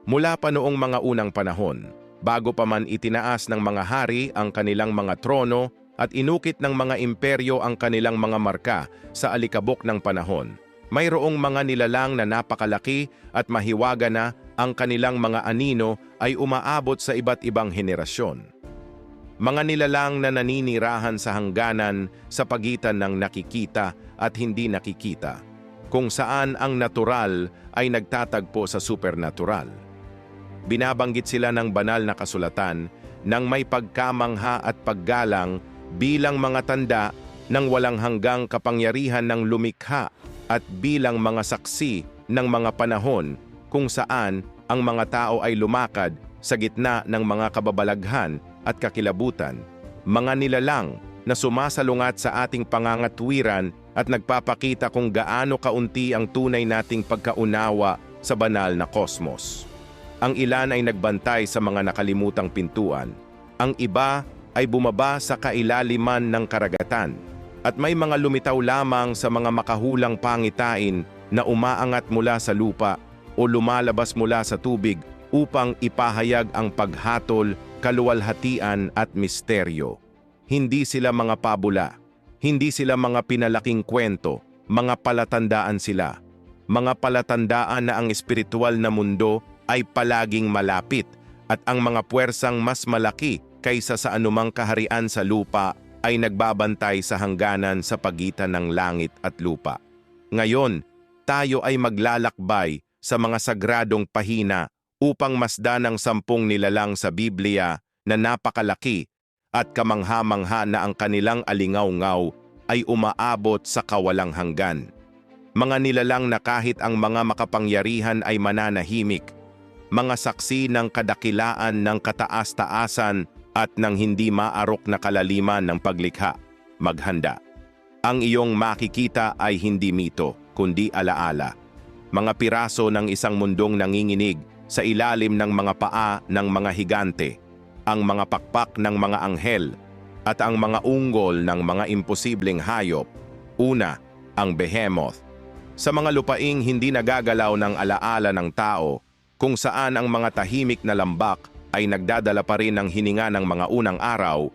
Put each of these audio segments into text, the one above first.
Mula pa noong mga unang panahon, bago pa man itinaas ng mga hari ang kanilang mga trono at inukit ng mga imperyo ang kanilang mga marka sa alikabok ng panahon, mayroong mga nilalang na napakalaki at mahiwaga na ang kanilang mga anino ay umaabot sa iba't ibang henerasyon. Mga nilalang na naninirahan sa hangganan sa pagitan ng nakikita at hindi nakikita, kung saan ang natural ay nagtatagpo sa supernatural. Binabanggit sila ng banal na kasulatan ng may pagkamangha at paggalang bilang mga tanda ng walang hanggang kapangyarihan ng lumikha at bilang mga saksi ng mga panahon kung saan ang mga tao ay lumakad sa gitna ng mga kababalaghan at kakilabutan, mga nilalang na sumasalungat sa ating pangangatwiran at nagpapakita kung gaano kaunti ang tunay nating pagkaunawa sa banal na kosmos. Ang ilan ay nagbantay sa mga nakalimutang pintuan, ang iba ay bumaba sa kailaliman ng karagatan, at may mga lumitaw lamang sa mga makahulang pangitain na umaangat mula sa lupa o lumalabas mula sa tubig upang ipahayag ang paghatol, kaluwalhatian at misteryo. Hindi sila mga pabula, hindi sila mga pinalaking kwento, mga palatandaan sila. Mga palatandaan na ang espiritual na mundo ay palaging malapit at ang mga puwersang mas malaki kaysa sa anumang kaharian sa lupa ay nagbabantay sa hangganan sa pagitan ng langit at lupa. Ngayon, tayo ay maglalakbay sa mga sagradong pahina upang masdan ang 10 nilalang sa Biblia na napakalaki at kamangha-mangha na ang kanilang alingaw-ngaw ay umaabot sa kawalang hanggan. Mga nilalang na kahit ang mga makapangyarihan ay mananahimik, mga saksi ng kadakilaan ng kataas-taasan at ng hindi maarok na kalaliman ng paglikha. Maghanda. Ang iyong makikita ay hindi mito, kundi alaala. Mga piraso ng isang mundong nanginginig sa ilalim ng mga paa ng mga higante, ang mga pakpak ng mga anghel, at ang mga unggol ng mga imposibleng hayop. Una, ang behemoth. Sa mga lupaing hindi nagagalaw ng alaala ng tao, kung saan ang mga tahimik na lambak ay nagdadala pa rin ng hininga ng mga unang araw,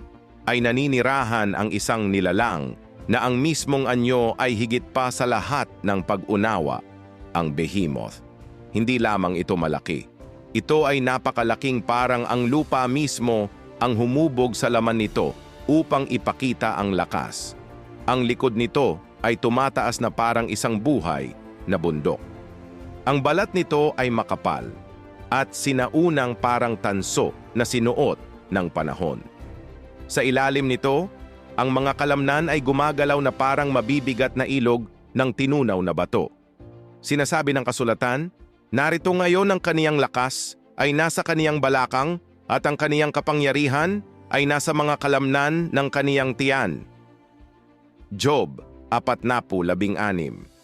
ay naninirahan ang isang nilalang na ang mismong anyo ay higit pa sa lahat ng pag-unawa, ang behemoth. Hindi lamang ito malaki. Ito ay napakalaking parang ang lupa mismo ang humubog sa laman nito upang ipakita ang lakas. Ang likod nito ay tumataas na parang isang buhay na bundok. Ang balat nito ay makapal at sinaunang parang tanso na sinuot ng panahon. Sa ilalim nito, ang mga kalamnan ay gumagalaw na parang mabibigat na ilog ng tinunaw na bato. Sinasabi ng kasulatan, narito ngayon ang kaniyang lakas ay nasa kaniyang balakang at ang kaniyang kapangyarihan ay nasa mga kalamnan ng kaniyang tiyan. Job 4:16.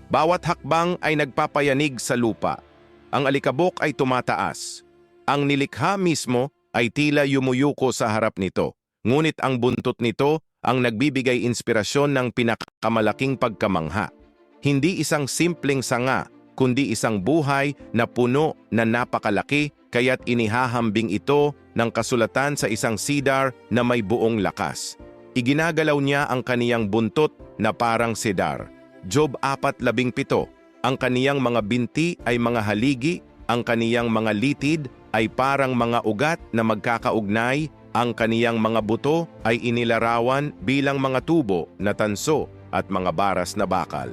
Bawat hakbang ay nagpapayanig sa lupa. Ang alikabok ay tumataas. Ang nilikha mismo ay tila yumuyuko sa harap nito. Ngunit ang buntot nito ang nagbibigay inspirasyon ng pinakamalaking pagkamangha. Hindi isang simpleng sanga, kundi isang buhay na puno na napakalaki, kaya't inihahambing ito ng kasulatan sa isang cedar na may buong lakas. Iginagalaw niya ang kaniyang buntot na parang cedar. Job 4:17. Ang kaniyang mga binti ay mga haligi, ang kaniyang mga litid ay parang mga ugat na magkakaugnay, ang kaniyang mga buto ay inilarawan bilang mga tubo na tanso at mga baras na bakal.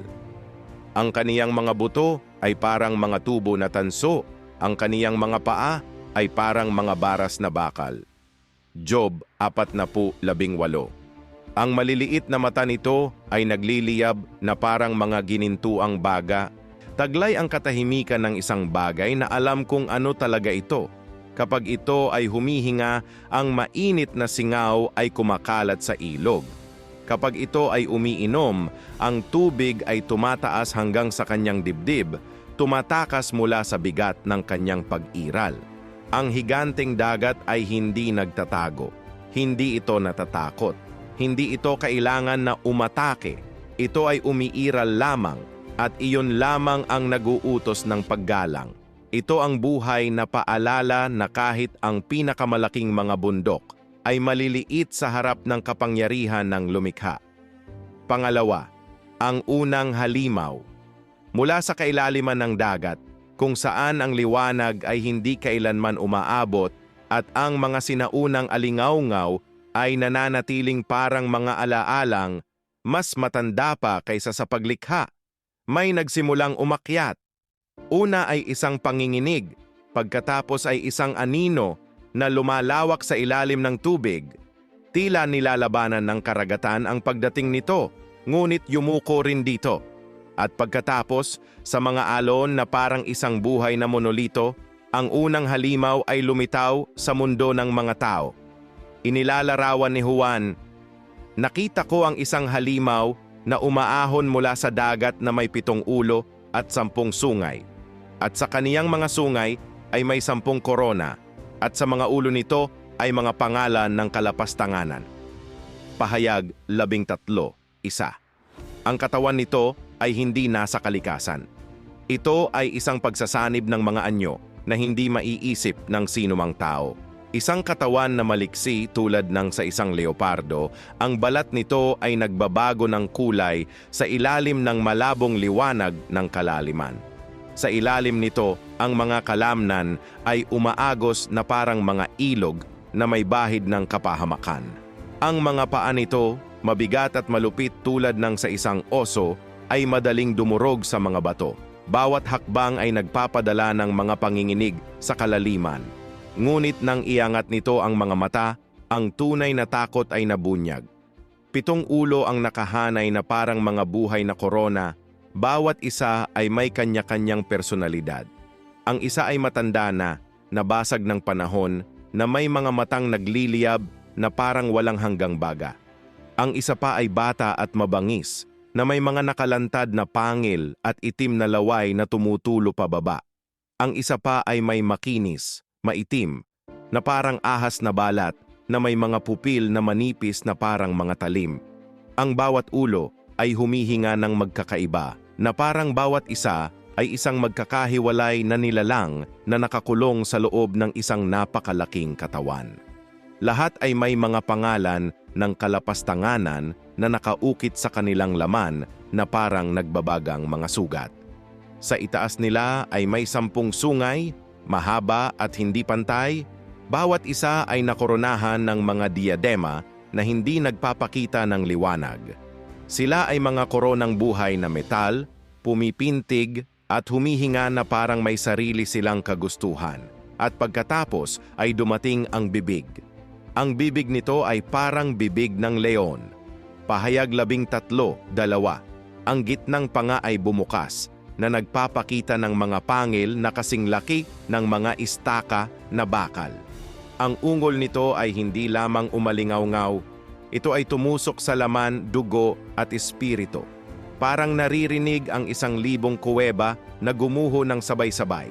Ang kaniyang mga buto ay parang mga tubo na tanso, ang kaniyang mga paa ay parang mga baras na bakal. Job 4:18. Ang maliliit na mata nito ay nagliliyab na parang mga ginintuang baga. Taglay ang katahimikan ng isang bagay na alam kung ano talaga ito. Kapag ito ay humihinga, ang mainit na singaw ay kumakalat sa ilog. Kapag ito ay umiinom, ang tubig ay tumataas hanggang sa kanyang dibdib, tumatakas mula sa bigat ng kanyang pag-iral. Ang higanteng dagat ay hindi nagtatago. Hindi ito natatakot. Hindi ito kailangan na umatake. Ito ay umiiral lamang at iyon lamang ang naguutos ng paggalang. Ito ang buhay na paalala na kahit ang pinakamalaking mga bundok ay maliliit sa harap ng kapangyarihan ng lumikha. Pangalawa, ang unang halimaw. Mula sa kailaliman ng dagat, kung saan ang liwanag ay hindi kailanman umaabot at ang mga sinaunang alingaw-ngaw ay nananatiling parang mga alaalang mas matanda pa kaysa sa paglikha. May nagsimulang umakyat. Una ay isang panginginig, pagkatapos ay isang anino na lumalawak sa ilalim ng tubig. Tila nilalabanan ng karagatan ang pagdating nito, ngunit yumuko rin dito. At pagkatapos, sa mga alon na parang isang buhay na monolito, ang unang halimaw ay lumitaw sa mundo ng mga tao. Inilalarawan ni Juan, "Nakita ko ang isang halimaw na umaahon mula sa dagat na may 7 ulo at 10 sungay. At sa kaniyang mga sungay ay may 10 korona, at sa mga ulo nito ay mga pangalan ng kalapastanganan." Pahayag 13:1. Ang katawan nito ay hindi nasa kalikasan. Ito ay isang pagsasanib ng mga anyo na hindi maiisip ng sinumang tao. Isang katawan na maliksi tulad ng sa isang leopardo, ang balat nito ay nagbabago ng kulay sa ilalim ng malabong liwanag ng kalaliman. Sa ilalim nito, ang mga kalamnan ay umaagos na parang mga ilog na may bahid ng kapahamakan. Ang mga paa nito, mabigat at malupit tulad ng sa isang oso, ay madaling dumurog sa mga bato. Bawat hakbang ay nagpapadala ng mga panginginig sa kalaliman. Ngunit nang iangat nito ang mga mata, ang tunay na takot ay nabunyag. 7 ulo ang nakahanay na parang mga buhay na korona. Bawat isa ay may kanya-kanyang personalidad. Ang isa ay matanda na, nabasag ng panahon, na may mga matang nagliliyab na parang walang hanggang baga. Ang isa pa ay bata at mabangis, na may mga nakalantad na pangil at itim na laway na tumutulo pababa. Ang isa pa ay may makinis, maitim, na parang ahas na balat na may mga pupil na manipis na parang mga talim. Ang bawat ulo ay humihinga ng magkakaiba, na parang bawat isa ay isang magkakahiwalay na nilalang na nakakulong sa loob ng isang napakalaking katawan. Lahat ay may mga pangalan ng kalapastanganan na nakaukit sa kanilang laman na parang nagbabagang mga sugat. Sa itaas nila ay may 10 sungay, mahaba at hindi pantay. Bawat isa ay nakoronahan ng mga diadema na hindi nagpapakita ng liwanag. Sila ay mga koronang buhay na metal, pumipintig at humihinga na parang may sarili silang kagustuhan. At pagkatapos ay dumating ang bibig. Ang bibig nito ay parang bibig ng leon. Pahayag 13:2. Ang gitnang panga ay bumukas, na nagpapakita ng mga pangil na kasing laki ng mga istaka na bakal. Ang ungol nito ay hindi lamang umalingaw-ngaw, ito ay tumusok sa laman, dugo at espiritu. Parang naririnig ang 1,000 kuweba na gumuho ng sabay-sabay.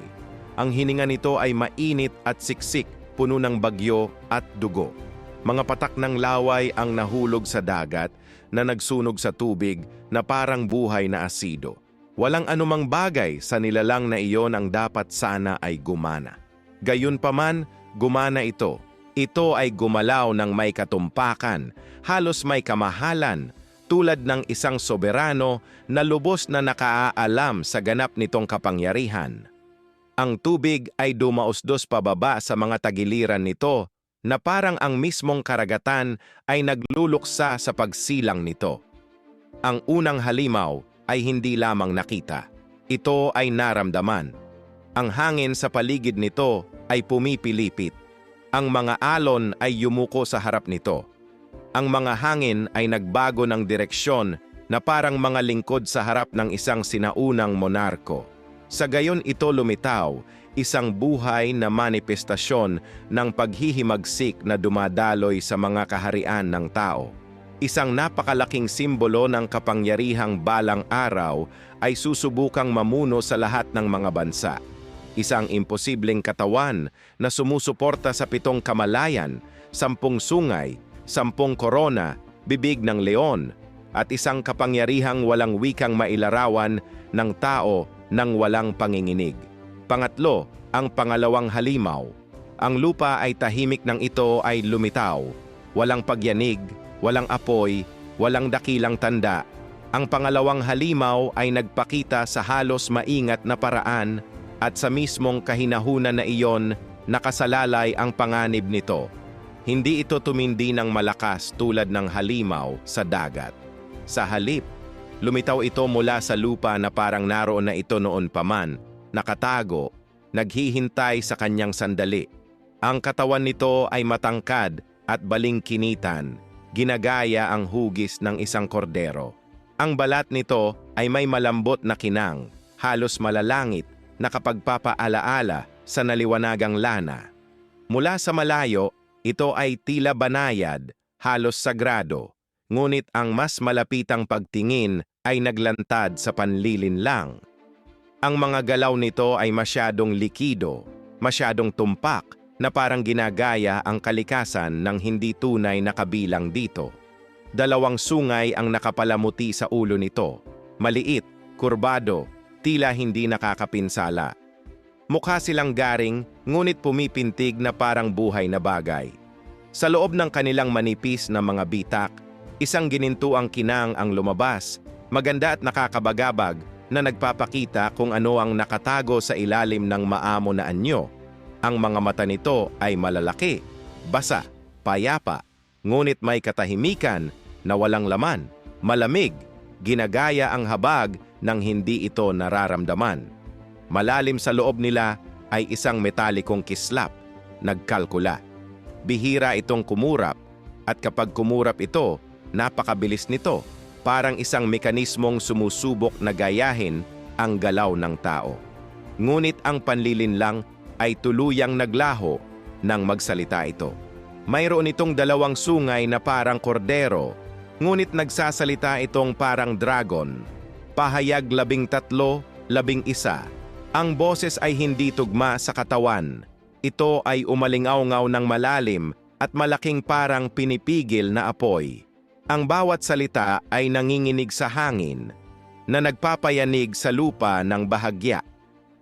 Ang hininga nito ay mainit at siksik, puno ng bagyo at dugo. Mga patak ng laway ang nahulog sa dagat na nagsunog sa tubig na parang buhay na asido. Walang anumang bagay sa nilalang na iyon ang dapat sana ay gumana. Gayunpaman, gumana ito. Ito ay gumalaw ng may katumpakan, halos may kamahalan, tulad ng isang soberano na lubos na nakaalam sa ganap nitong kapangyarihan. Ang tubig ay dumausdos pababa sa mga tagiliran nito na parang ang mismong karagatan ay nagluluksa sa pagsilang nito. Ang unang halimaw ay hindi lamang nakita. Ito ay naramdaman. Ang hangin sa paligid nito ay pumipilipit. Ang mga alon ay yumuko sa harap nito. Ang mga hangin ay nagbago ng direksyon na parang mga lingkod sa harap ng isang sinaunang monarko. Sa gayon ito lumitaw, isang buhay na manifestasyon ng paghihimagsik na dumadaloy sa mga kaharian ng tao. Isang napakalaking simbolo ng kapangyarihang balang araw ay susubukang mamuno sa lahat ng mga bansa. Isang imposibleng katawan na sumusuporta sa 7 kamalayan, 10 sungay, 10 korona, bibig ng leon, at isang kapangyarihang walang wikang mailarawan ng tao nang walang panginginig. Pangatlo, ang pangalawang halimaw. Ang lupa ay tahimik nang ito ay lumitaw. Walang pagyanig, walang apoy, walang dakilang tanda. Ang pangalawang halimaw ay nagpakita sa halos maingat na paraan at sa mismong kahinahunan na iyon nakasalalay ang panganib nito. Hindi ito tumindi ng malakas tulad ng halimaw sa dagat. Sa halip, lumitaw ito mula sa lupa na parang naroon na ito noon pa man, nakatago, naghihintay sa kanyang sandali. Ang katawan nito ay matangkad at balingkinitan, ginagaya ang hugis ng isang kordero. Ang balat nito ay may malambot na kinang, halos malalangit, na kapagpapaalaala sa naliwanagang lana. Mula sa malayo, ito ay tila banayad, halos sagrado, ngunit ang mas malapitang pagtingin ay naglantad sa panlilinlang. Ang mga galaw nito ay masyadong likido, masyadong tumpak, na parang ginagaya ang kalikasan ng hindi tunay na kabilang dito. Dalawang sungay ang nakapalamuti sa ulo nito, maliit, kurbado, tila hindi nakakapinsala. Mukha silang garing, ngunit pumipintig na parang buhay na bagay. Sa loob ng kanilang manipis na mga bitak, isang ginintuang kinang ang lumabas, maganda at nakakabagabag na nagpapakita kung ano ang nakatago sa ilalim ng maamo na anyo. Ang mga mata nito ay malalaki, basa, payapa, ngunit may katahimikan na walang laman, malamig, ginagaya ang habag nang hindi ito nararamdaman. Malalim sa loob nila ay isang metalikong kislap, nagkalkula. Bihira itong kumurap, at kapag kumurap ito, napakabilis nito, parang isang mekanismong sumusubok na gayahin ang galaw ng tao. Ngunit ang panlilinlang ay tuluyang naglaho nang magsalita ito. Mayroon itong dalawang sungay na parang kordero, ngunit nagsasalita itong parang dragon. Pahayag 13, 11. Ang boses ay hindi tugma sa katawan. Ito ay umalingaw-ngaw ng malalim at malaking parang pinipigil na apoy. Ang bawat salita ay nanginginig sa hangin, na nagpapayanig sa lupa ng bahagya.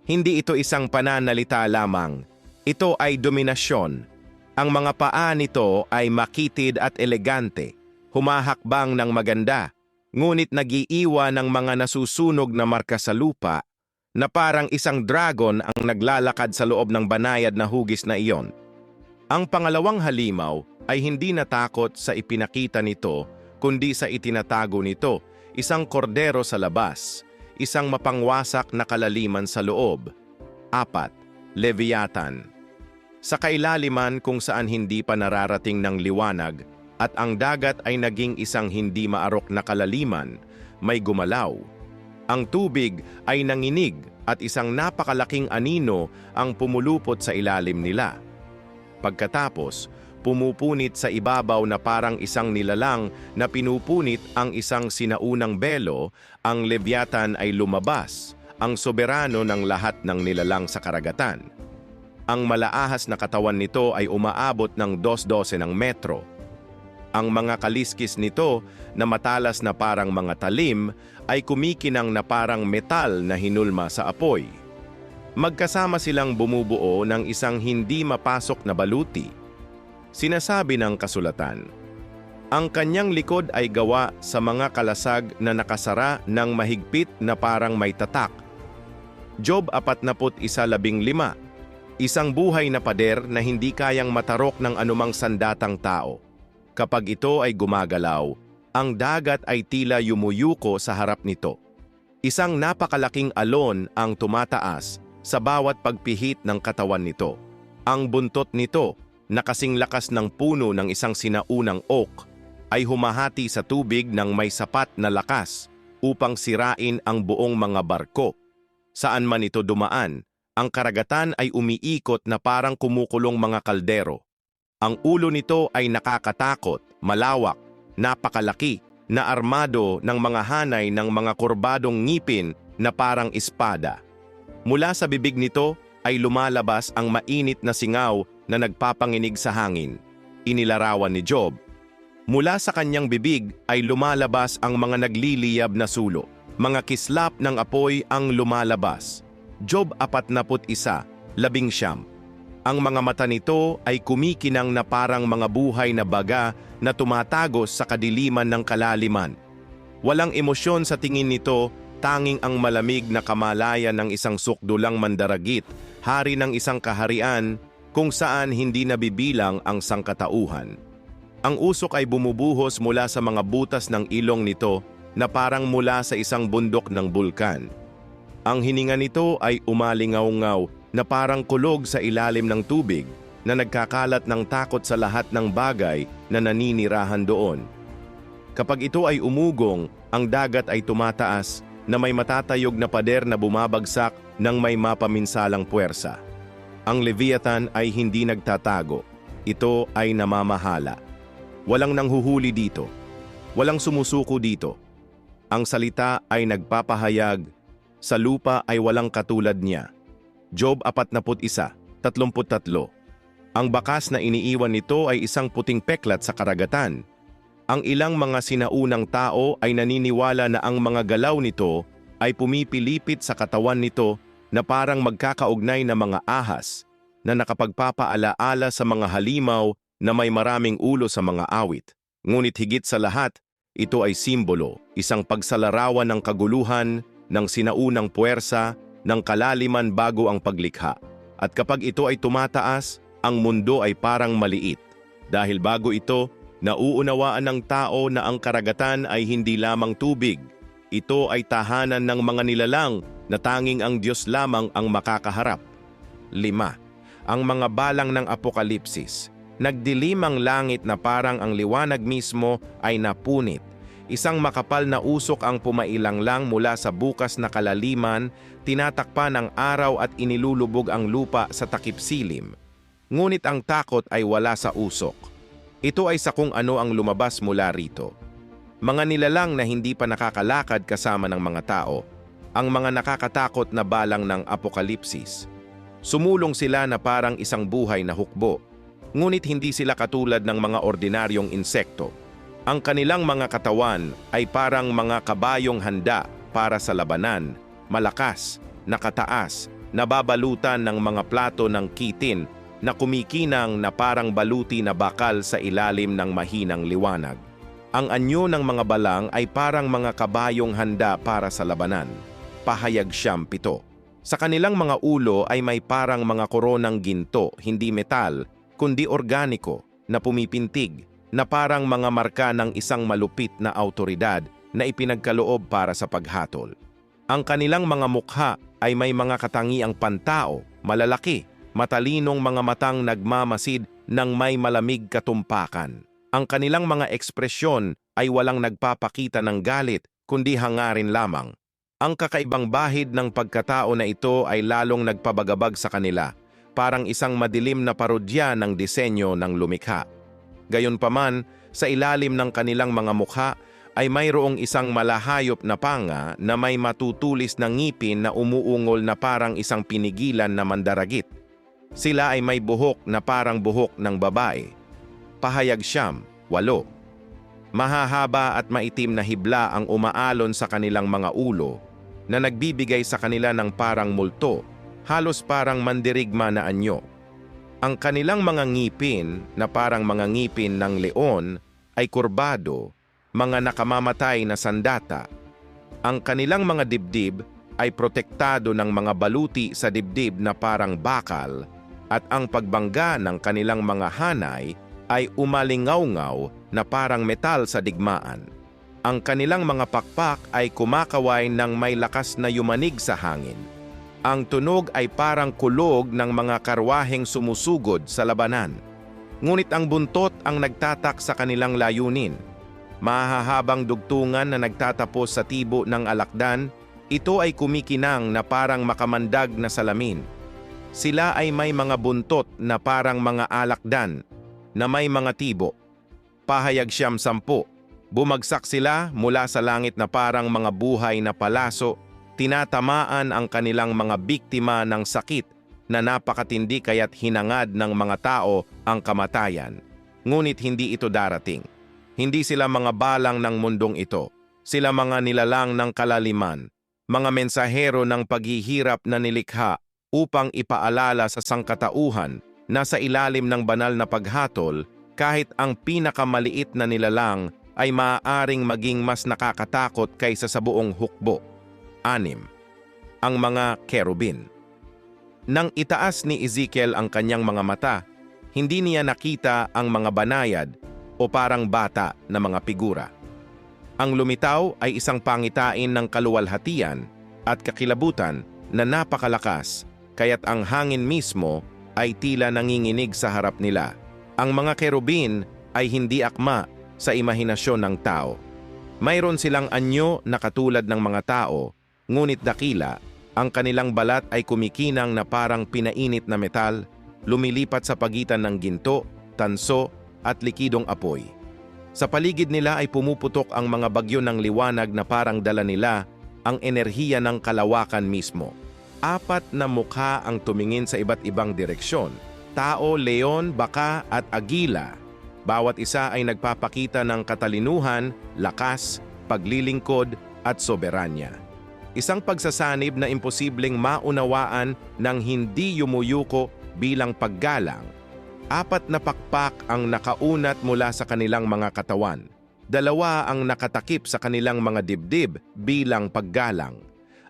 Hindi ito isang pananalita lamang. Ito ay dominasyon. Ang mga paa nito ay makitid at elegante, humahakbang ng maganda, ngunit nag-iiwan ng mga nasusunog na marka sa lupa na parang isang dragon ang naglalakad sa loob ng banayad na hugis na iyon. Ang pangalawang halimaw ay hindi natakot sa ipinakita nito, kundi sa itinatago nito, isang kordero sa labas, isang mapangwasak na kalaliman sa loob. 4. Leviathan. Sa kailaliman kung saan hindi pa nararating ng liwanag, at ang dagat ay naging isang hindi maarok na kalaliman, may gumalaw. Ang tubig ay nanginig at isang napakalaking anino ang pumulupot sa ilalim nila. Pagkatapos, pumupunit sa ibabaw na parang isang nilalang na pinupunit ang isang sinaunang belo, ang Leviathan ay lumabas, ang soberano ng lahat ng nilalang sa karagatan. Ang malaahas na katawan nito ay umaabot ng 2 ng metro. Ang mga kaliskis nito na matalas na parang mga talim ay kumikinang na parang metal na hinulma sa apoy. Magkasama silang bumubuo ng isang hindi mapasok na baluti. Sinasabi ng kasulatan, ang kanyang likod ay gawa sa mga kalasag na nakasara ng mahigpit na parang may tatak. Job 41:15, isang buhay na pader na hindi kayang matarok ng anumang sandatang tao. Kapag ito ay gumagalaw, ang dagat ay tila yumuyuko sa harap nito. Isang napakalaking alon ang tumataas sa bawat pagpihit ng katawan nito. Ang buntot nito, na kasing lakas ng puno ng isang sinaunang oak, ay humahati sa tubig ng may sapat na lakas upang sirain ang buong mga barko. Saan man ito dumaan, ang karagatan ay umiikot na parang kumukulong mga kaldero. Ang ulo nito ay nakakatakot, malawak, napakalaki, na armado ng mga hanay ng mga kurbadong ngipin na parang espada. Mula sa bibig nito ay lumalabas ang mainit na singaw na nagpapanginig sa hangin. Inilarawan ni Job. Mula sa kanyang bibig ay lumalabas ang mga nagliliyab na sulo. Mga kislap ng apoy ang lumalabas. Job 41:11. Ang mga mata nito ay kumikinang na parang mga buhay na baga na tumatagos sa kadiliman ng kalaliman. Walang emosyon sa tingin nito, tanging ang malamig na kamalayan ng isang sukdulang mandaragit, hari ng isang kaharian kung saan hindi nabibilang ang sangkatauhan. Ang usok ay bumubuhos mula sa mga butas ng ilong nito na parang mula sa isang bundok ng bulkan. Ang hininga nito ay umalingaw-ngaw na parang kulog sa ilalim ng tubig na nagkakalat ng takot sa lahat ng bagay na naninirahan doon. Kapag ito ay umugong, ang dagat ay tumataas na may matatayog na pader na bumabagsak ng may mapaminsalang puwersa. Ang Leviathan ay hindi nagtatago. Ito ay namamahala. Walang nanghuhuli dito. Walang sumusuko dito. Ang salita ay nagpapahayag, sa lupa ay walang katulad niya. Job 41:33. Ang bakas na iniiwan nito ay isang puting peklat sa karagatan. Ang ilang mga sinaunang tao ay naniniwala na ang mga galaw nito ay pumipilipit sa katawan nito na parang magkakaugnay na mga ahas na nakapagpapaalaala sa mga halimaw na may maraming ulo sa mga awit. Ngunit higit sa lahat, ito ay simbolo, isang pagsalarawan ng kaguluhan, ng sinaunang puwersa, ng kalaliman bago ang paglikha. At kapag ito ay tumataas, ang mundo ay parang maliit. Dahil bago ito, nauunawaan ng tao na ang karagatan ay hindi lamang tubig. Ito ay tahanan ng mga nilalang na tanging ang Diyos lamang ang makakaharap. 5. Ang mga balang ng Apokalipsis. Nagdilim ang langit na parang ang liwanag mismo ay napunit. Isang makapal na usok ang pumailanglang mula sa bukas na kalaliman, tinatakpan ang araw at inilulubog ang lupa sa takip silim. Ngunit ang takot ay wala sa usok. Ito ay sa kung ano ang lumabas mula rito. Mga nilalang na hindi pa nakakalakad kasama ng mga tao, ang mga nakakatakot na balang ng Apokalipsis. Sumulong sila na parang isang buhay na hukbo, ngunit hindi sila katulad ng mga ordinaryong insekto. Ang kanilang mga katawan ay parang mga kabayong handa para sa labanan, malakas, nakataas, nababalutan ng mga plato ng kitin na kumikinang na parang baluti na bakal sa ilalim ng mahinang liwanag. Ang anyo ng mga balang ay parang mga kabayong handa para sa labanan. Pahayag 7. Sa kanilang mga ulo ay may parang mga koronang ginto, hindi metal, kundi organiko na pumipintig, na parang mga marka ng isang malupit na awtoridad na ipinagkaloob para sa paghatol. Ang kanilang mga mukha ay may mga katangiang pantao, malalaki, matalinong mga matang nagmamasid ng may malamig katumpakan. Ang kanilang mga ekspresyon ay walang nagpapakita ng galit, kundi hangarin lamang. Ang kakaibang bahid ng pagkatao na ito ay lalong nagpabagabag sa kanila, parang isang madilim na parodya ng disenyo ng lumikha. Gayunpaman, sa ilalim ng kanilang mga mukha ay mayroong isang malahayop na panga na may matutulis na ngipin na umuungol na parang isang pinigilan na mandaragit. Sila ay may buhok na parang buhok ng babae. Pahayag 8. Mahahaba at maitim na hibla ang umaalon sa kanilang mga ulo na nagbibigay sa kanila ng parang multo, halos parang mandirigma na anyo. Ang kanilang mga ngipin na parang mga ngipin ng leon ay kurbado, mga nakamamatay na sandata. Ang kanilang mga dibdib ay protektado ng mga baluti sa dibdib na parang bakal, at ang pagbangga ng kanilang mga hanay ay umalingaw-ngaw na parang metal sa digmaan. Ang kanilang mga pakpak ay kumakaway ng may lakas na yumanig sa hangin. Ang tunog ay parang kulog ng mga karwaheng sumusugod sa labanan. Ngunit ang buntot ang nagtatak sa kanilang layunin. Mahahabang dugtungan na nagtatapos sa tibo ng alakdan, ito ay kumikinang na parang makamandag na salamin. Sila ay may mga buntot na parang mga alakdan na may mga tibo. Pahayag 10. Bumagsak sila mula sa langit na parang mga buhay na palaso, tinatamaan ang kanilang mga biktima ng sakit na napakatindi kaya't hinangad ng mga tao ang kamatayan. Ngunit hindi ito darating. Hindi sila mga balang ng mundong ito. Sila mga nilalang ng kalaliman, mga mensahero ng paghihirap na nilikha upang ipaalala sa sangkatauhan na sa ilalim ng banal na paghatol, kahit ang pinakamaliit na nilalang ay maaaring maging mas nakakatakot kaysa sa buong hukbo. 6. Ang mga kerubin. Nang itaas ni Ezekiel ang kanyang mga mata, hindi niya nakita ang mga banayad o parang bata na mga figura. Ang lumitaw ay isang pangitain ng kaluwalhatian at kakilabutan na napakalakas, kaya't ang hangin mismo ay tila nanginginig sa harap nila. Ang mga kerubin ay hindi akma sa imahinasyon ng tao. Mayroon silang anyo na katulad ng mga tao, ngunit dakila. Ang kanilang balat ay kumikinang na parang pinainit na metal, lumilipat sa pagitan ng ginto, tanso at likidong apoy. Sa paligid nila ay pumuputok ang mga bagyo ng liwanag na parang dala nila ang enerhiya ng kalawakan mismo. 4 na mukha ang tumingin sa iba't ibang direksyon: tao, leon, baka at agila. Bawat isa ay nagpapakita ng katalinuhan, lakas, paglilingkod at soberanya. Isang pagsasanib na imposibleng maunawaan ng hindi yumuyuko bilang paggalang. 4 na pakpak ang nakaunat mula sa kanilang mga katawan. 2 ang nakatakip sa kanilang mga dibdib bilang paggalang.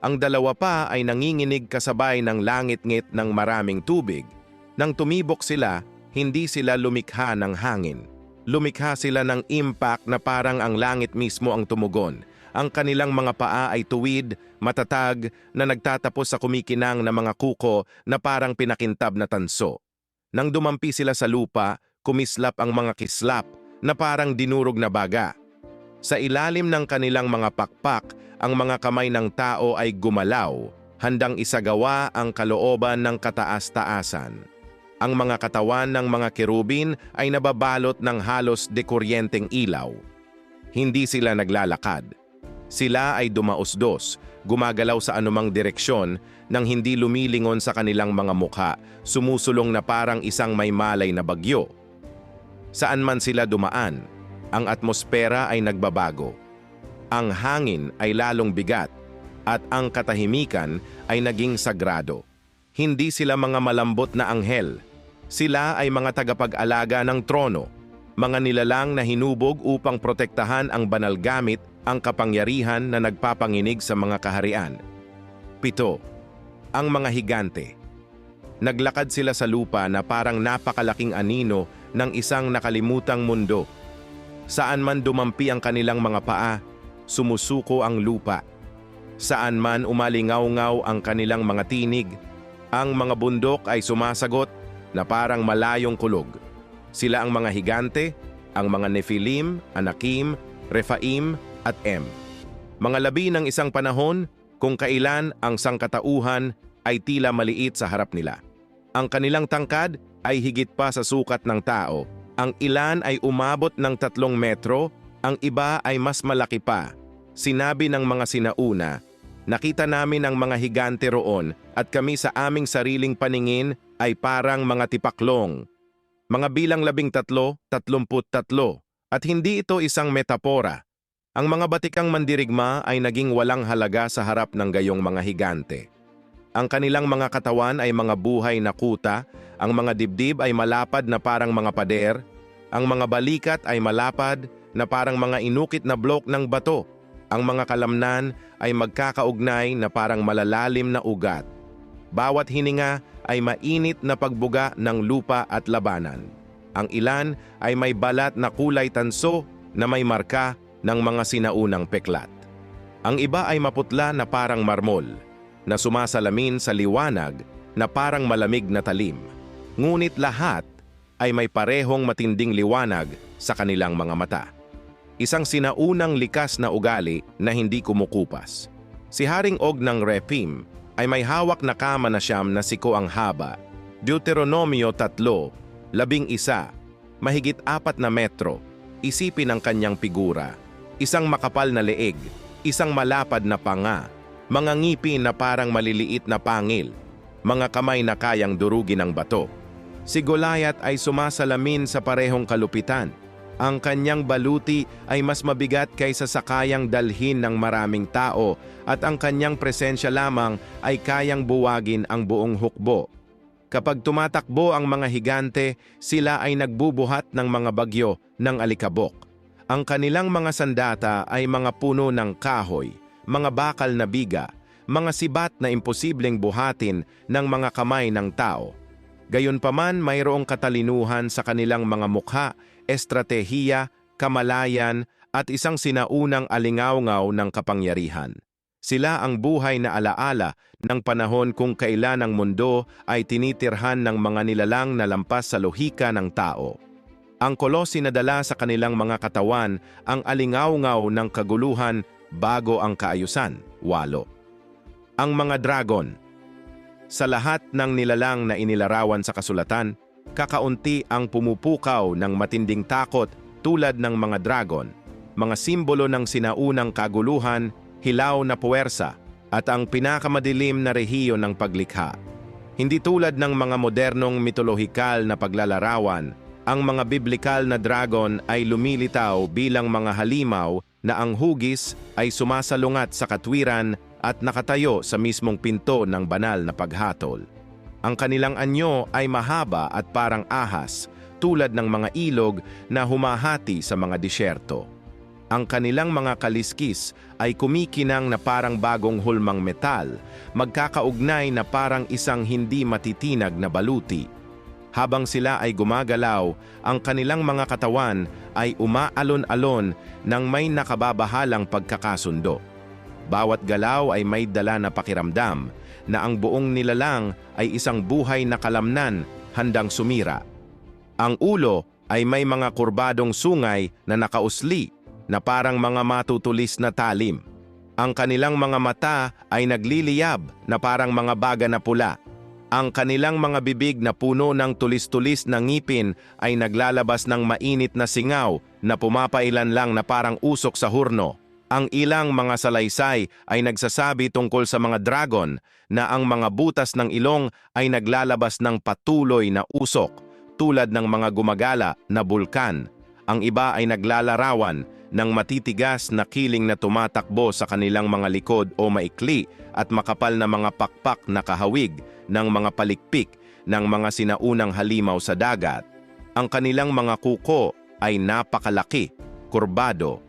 Ang 2 pa ay nanginginig kasabay ng langit-ngit ng maraming tubig. Nang tumibok sila, hindi sila lumikha ng hangin. Lumikha sila ng impact na parang ang langit mismo ang tumugon. Ang kanilang mga paa ay tuwid, matatag, na nagtatapos sa kumikinang na mga kuko na parang pinakintab na tanso. Nang dumampi sila sa lupa, kumislap ang mga kislap na parang dinurog na baga. Sa ilalim ng kanilang mga pakpak, ang mga kamay ng tao ay gumalaw, handang isagawa ang kalooban ng kataas-taasan. Ang mga katawan ng mga kerubin ay nababalot ng halos dekuryenteng ilaw. Hindi sila naglalakad. Sila ay dumausdos, gumagalaw sa anumang direksyon nang hindi lumilingon sa kanilang mga mukha, sumusulong na parang isang may malay na bagyo. Saan man sila dumaan, ang atmosfera ay nagbabago. Ang hangin ay lalong bigat at ang katahimikan ay naging sagrado. Hindi sila mga malambot na anghel. Sila ay mga tagapag-alaga ng trono, mga nilalang na hinubog upang protektahan ang banal gamit, ang kapangyarihan na nagpapanginig sa mga kaharian. 7. Ang mga higante. Naglakad sila sa lupa na parang napakalaking anino ng isang nakalimutang mundo. Saan man dumampi ang kanilang mga paa, sumusuko ang lupa. Saan man umalingaw-ngaw ang kanilang mga tinig, ang mga bundok ay sumasagot na parang malayong kulog. Sila ang mga higante, ang mga Nephilim, Anakim, Rephaim, at mga labi ng isang panahon kung kailan ang sangkatauhan ay tila maliit sa harap nila. Ang kanilang tangkad ay higit pa sa sukat ng tao. Ang ilan ay umabot ng 3 metro, ang iba ay mas malaki pa. Sinabi ng mga sinauna, nakita namin ang mga higante roon at kami sa aming sariling paningin ay parang mga tipaklong. Mga bilang 13, 33, at hindi ito isang metapora. Ang mga batikang mandirigma ay naging walang halaga sa harap ng gayong mga higante. Ang kanilang mga katawan ay mga buhay na kuta, ang mga dibdib ay malapad na parang mga pader, ang mga balikat ay malapad na parang mga inukit na blok ng bato, ang mga kalamnan ay magkakaugnay na parang malalalim na ugat. Bawat hininga ay mainit na pagbuga ng lupa at labanan. Ang ilan ay may balat na kulay tanso na may marka ng mga sinaunang peklat. Ang iba ay maputla na parang marmol, na sumasalamin sa liwanag na parang malamig na talim. Ngunit lahat ay may parehong matinding liwanag sa kanilang mga mata. Isang sinaunang likas na ugali na hindi kumukupas. Si Haring Og ng Rephaim ay may hawak na kama na siyam na siko ang haba. Deuteronomio 3:11, mahigit 4 na metro. Isipin ang kanyang figura. Isang makapal na leeg, isang malapad na panga, mga ngipin na parang maliliit na pangil, mga kamay na kayang durugin ng bato. Si Goliath ay sumasalamin sa parehong kalupitan. Ang kanyang baluti ay mas mabigat kaysa sa kayang dalhin ng maraming tao at ang kanyang presensya lamang ay kayang buwagin ang buong hukbo. Kapag tumatakbo ang mga higante, sila ay nagbubuhat ng mga bagyo ng alikabok. Ang kanilang mga sandata ay mga puno ng kahoy, mga bakal na biga, mga sibat na imposibleng buhatin ng mga kamay ng tao. Gayunpaman, mayroong katalinuhan sa kanilang mga mukha, estratehiya, kamalayan, at isang sinaunang alingawngaw ng kapangyarihan. Sila ang buhay na alaala ng panahon kung kailan ang mundo ay tinitirhan ng mga nilalang na lampas sa lohika ng tao. Ang kolosi na dala sa kanilang mga katawan ang alingawngaw ng kaguluhan bago ang kaayusan. 8. Ang mga dragon. Sa lahat ng nilalang na inilarawan sa kasulatan, kakaunti ang pumupukaw ng matinding takot tulad ng mga dragon, mga simbolo ng sinaunang kaguluhan, hilaw na puwersa, at ang pinakamadilim na rehiyon ng paglikha. Hindi tulad ng mga modernong mitolohikal na paglalarawan, ang mga biblikal na dragon ay lumilitaw bilang mga halimaw na ang hugis ay sumasalungat sa katwiran at nakatayo sa mismong pinto ng banal na paghatol. Ang kanilang anyo ay mahaba at parang ahas, tulad ng mga ilog na humahati sa mga disyerto. Ang kanilang mga kaliskis ay kumikinang na parang bagong hulmang metal, magkakaugnay na parang isang hindi matitinag na baluti. Habang sila ay gumagalaw, ang kanilang mga katawan ay umaalon-alon ng may nakababahalang pagkakasundo. Bawat galaw ay may dala na pakiramdam na ang buong nilalang ay isang buhay na kalamnan handang sumira. Ang ulo ay may mga kurbadong sungay na nakausli na parang mga matutulis na talim. Ang kanilang mga mata ay nagliliyab na parang mga baga na pula. Ang kanilang mga bibig na puno ng tulis-tulis na ngipin ay naglalabas ng mainit na singaw na pumapailan lang na parang usok sa hurno. Ang ilang mga salaysay ay nagsasabi tungkol sa mga dragon na ang mga butas ng ilong ay naglalabas ng patuloy na usok tulad ng mga gumagala na bulkan. Ang iba ay naglalarawan ng matitigas na kiling na tumatakbo sa kanilang mga likod o maikli at makapal na mga pakpak na kahawig ng mga palikpik ng mga sinaunang halimaw sa dagat. Ang kanilang mga kuko ay napakalaki, kurbado,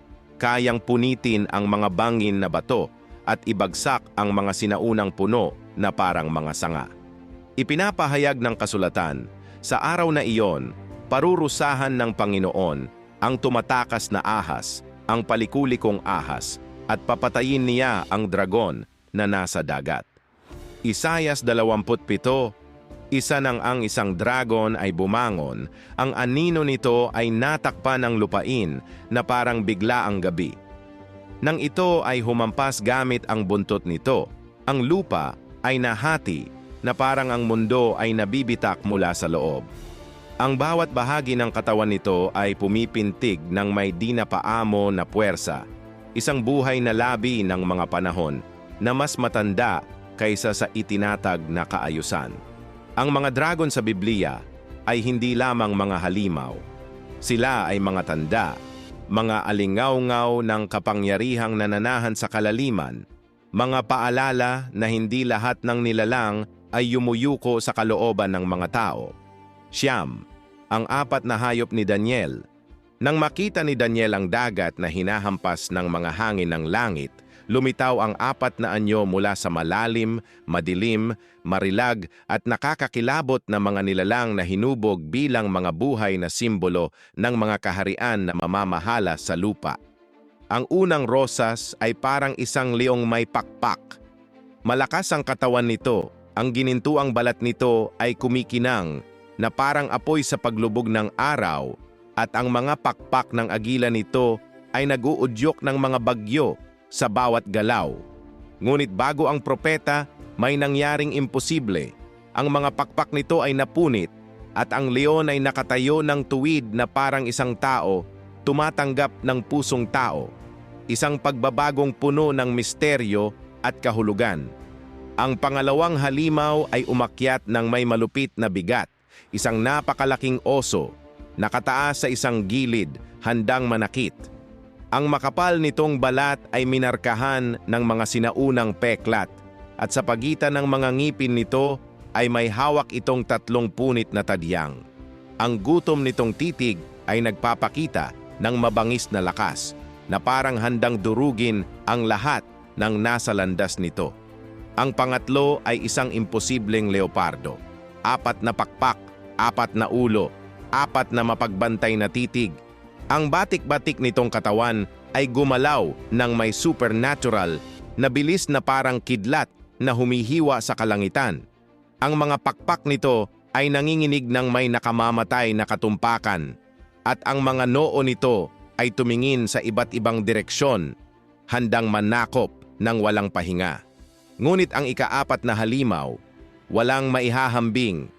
kayang punitin ang mga bangin na bato at ibagsak ang mga sinaunang puno na parang mga sanga. Ipinapahayag ng kasulatan, sa araw na iyon, parurusahan ng Panginoon ang tumatakas na ahas, ang palikulikong ahas, at papatayin niya ang dragon na nasa dagat. Isayas 27, isa nang ang isang dragon ay bumangon, ang anino nito ay natakpan ng lupain na parang bigla ang gabi. Nang ito ay humampas gamit ang buntot nito, ang lupa ay nahati na parang ang mundo ay nabibitak mula sa loob. Ang bawat bahagi ng katawan nito ay pumipintig ng may di napaamo na puwersa, isang buhay na labi ng mga panahon na mas matanda kaysa sa itinatag na kaayusan. Ang mga dragon sa Biblia ay hindi lamang mga halimaw. Sila ay mga tanda, mga alingawngaw ng kapangyarihang nananahan sa kalaliman, mga paalala na hindi lahat ng nilalang ay yumuyuko sa kalooban ng mga tao. Siyam, ang apat na hayop ni Daniel. Nang makita ni Daniel ang dagat na hinahampas ng mga hangin ng langit, lumitaw ang apat na anyo mula sa malalim, madilim, marilag at nakakakilabot na mga nilalang na hinubog bilang mga buhay na simbolo ng mga kaharian na mamamahala sa lupa. Ang unang rosas ay parang isang leong may pakpak. Malakas ang katawan nito, ang ginintuang balat nito ay kumikinang na parang apoy sa paglubog ng araw at ang mga pakpak ng agila nito ay nag-uudyok ng mga bagyo sa bawat galaw. Ngunit bago ang propeta, may nangyaring imposible. Ang mga pakpak nito ay napunit at ang leon ay nakatayo ng tuwid na parang isang tao, tumatanggap ng pusong tao. Isang pagbabagong puno ng misteryo at kahulugan. Ang pangalawang halimaw ay umakyat ng may malupit na bigat, isang napakalaking oso. nakataas sa isang gilid, handang manakit. Ang makapal nitong balat ay minarkahan ng mga sinaunang peklat at sa pagitan ng mga ngipin nito ay may hawak itong 3 punit na tadyang. Ang gutom nitong titig ay nagpapakita ng mabangis na lakas na parang handang durugin ang lahat ng nasa landas nito. Ang pangatlo ay isang imposibleng leopardo. 4 na pakpak, 4 na ulo, 4 na mapagbantay na titig. Ang batik-batik nitong katawan ay gumalaw ng may supernatural na bilis na parang kidlat na humihiwa sa kalangitan. Ang mga pakpak nito ay nanginginig ng may nakamamatay na katumpakan at ang mga noo nito ay tumingin sa iba't ibang direksyon, handang manakop ng walang pahinga. Ngunit ang ika-4 na halimaw, walang maihahambing.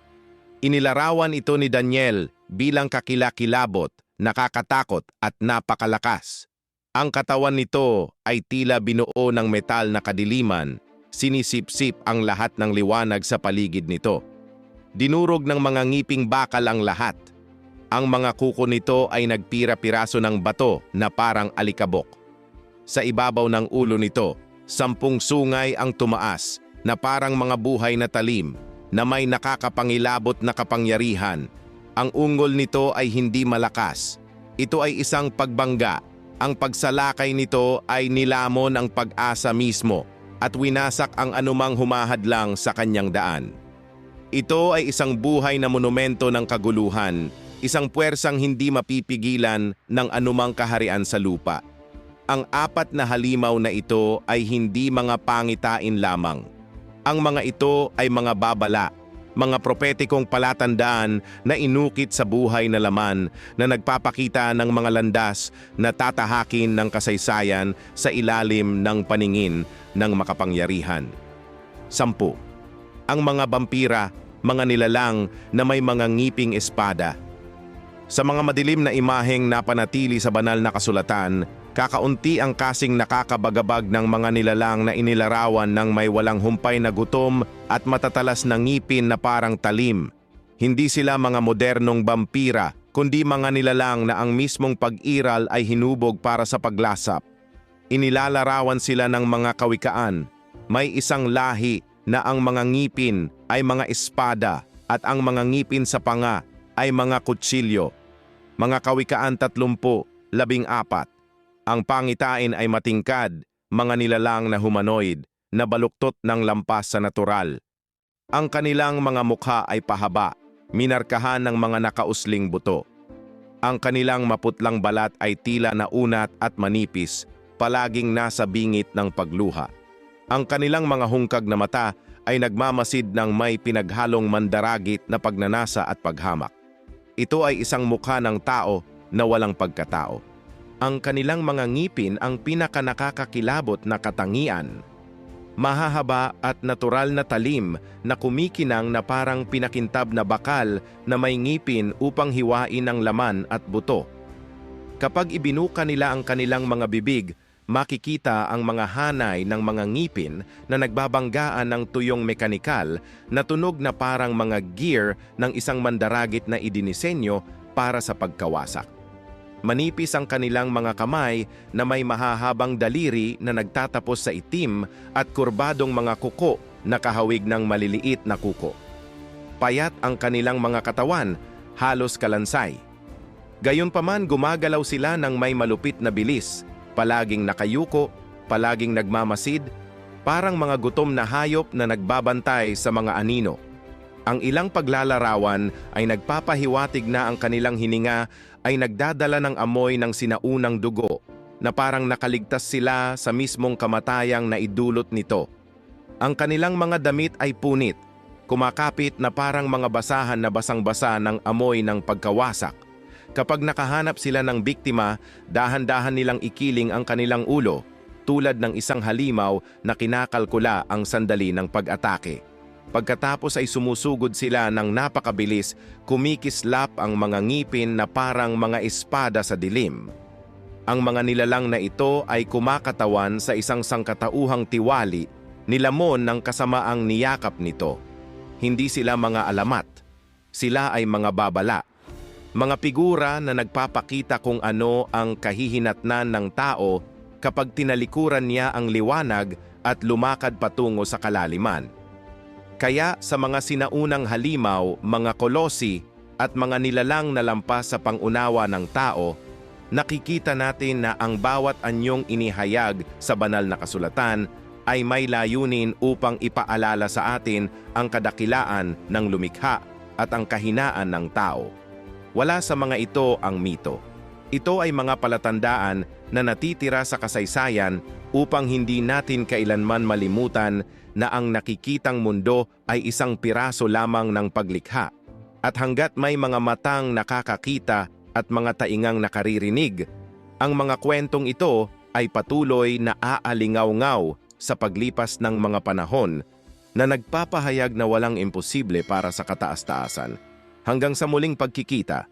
Inilarawan ito ni Daniel bilang kakilakilabot, nakakatakot at napakalakas. Ang katawan nito ay tila binuo ng metal na kadiliman, sinisip-sip ang lahat ng liwanag sa paligid nito. Dinurog ng mga ngiping bakal ang lahat. Ang mga kuko nito ay nagpira-piraso ng bato na parang alikabok. Sa ibabaw ng ulo nito, 10 sungay ang tumaas na parang mga buhay na talim na may nakakapangilabot na kapangyarihan. Ang ungol nito ay hindi malakas. Ito ay isang pagbangga. Ang pagsalakay nito ay nilamon ang pag-asa mismo at winasak ang anumang humahadlang sa kanyang daan. Ito ay isang buhay na monumento ng kaguluhan, isang puwersang hindi mapipigilan ng anumang kaharian sa lupa. Ang 4 na halimaw na ito ay hindi mga pangitain lamang. Ang mga ito ay mga babala, mga propetikong palatandaan na inukit sa buhay na laman na nagpapakita ng mga landas na tatahakin ng kasaysayan sa ilalim ng paningin ng makapangyarihan. 10. Ang mga vampira, mga nilalang na may mga ngiping espada. Sa mga madilim na imaheng napanatili sa banal na kasulatan, kakaunti ang kasing nakakabagabag ng mga nilalang na inilarawan ng may walang humpay na gutom at matatalas na ngipin na parang talim. Hindi sila mga modernong vampira, kundi mga nilalang na ang mismong pag-iral ay hinubog para sa paglasap. Inilalarawan sila ng mga kawikaan. May isang lahi na ang mga ngipin ay mga espada at ang mga ngipin sa panga ay mga kutsilyo. Mga kawikaan 30, 14. Ang pangitain ay matingkad, mga nilalang na humanoid na baluktot ng lampas sa natural. Ang kanilang mga mukha ay pahaba, minarkahan ng mga nakausling buto. Ang kanilang maputlang balat ay tila naunat at manipis, palaging nasa bingit ng pagluha. Ang kanilang mga hungkag na mata ay nagmamasid ng may pinaghalong mandaragit na pagnanasa at paghamak. Ito ay isang mukha ng tao na walang pagkatao. Ang kanilang mga ngipin ang pinakanakakakilabot na katangian. Mahahaba at natural na talim na kumikinang na parang pinakintab na bakal na may ngipin upang hiwain ang laman at buto. Kapag ibinuka nila ang kanilang mga bibig, makikita ang mga hanay ng mga ngipin na nagbabanggaan ng tuyong mekanikal na tunog na parang mga gear ng isang mandaragit na idinisenyo para sa pagkawasak. Manipis ang kanilang mga kamay na may mahahabang daliri na nagtatapos sa itim at kurbadong mga kuko na kahawig ng maliliit na kuko. Payat ang kanilang mga katawan, halos kalansay. Gayunpaman gumagalaw sila ng may malupit na bilis, palaging nakayuko, palaging nagmamasid, parang mga gutom na hayop na nagbabantay sa mga anino. Ang ilang paglalarawan ay nagpapahiwatig na ang kanilang hininga ay nagdadala ng amoy ng sinaunang dugo, na parang nakaligtas sila sa mismong kamatayang naidulot nito. Ang kanilang mga damit ay punit, kumakapit na parang mga basahan na basang-basa ng amoy ng pagkawasak. Kapag nakahanap sila ng biktima, dahan-dahan nilang ikiling ang kanilang ulo, tulad ng isang halimaw na kinakalkula ang sandali ng pag-atake. Pagkatapos ay sumusugod sila ng napakabilis, kumikislap ang mga ngipin na parang mga espada sa dilim. Ang mga nilalang na ito ay kumakatawan sa isang sangkatauhang tiwali, nilamon ng kasamaang niyakap nito. Hindi sila mga alamat, sila ay mga babala. Mga figura na nagpapakita kung ano ang kahihinatnan ng tao kapag tinalikuran niya ang liwanag at lumakad patungo sa kalaliman. Kaya sa mga sinaunang halimaw, mga kolosi at mga nilalang na lampas sa pangunawa ng tao, nakikita natin na ang bawat anyong inihayag sa banal na kasulatan ay may layunin upang ipaalala sa atin ang kadakilaan ng lumikha at ang kahinaan ng tao. Wala sa mga ito ang mito. Ito ay mga palatandaan na natitira sa kasaysayan upang hindi natin kailanman malimutan na ang nakikitang mundo ay isang piraso lamang ng paglikha. At hanggat may mga matang nakakakita at mga taingang nakaririnig, ang mga kwentong ito ay patuloy na aalingaw-ngaw sa paglipas ng mga panahon na nagpapahayag na walang imposible para sa kataas-taasan. Hanggang sa muling pagkikita,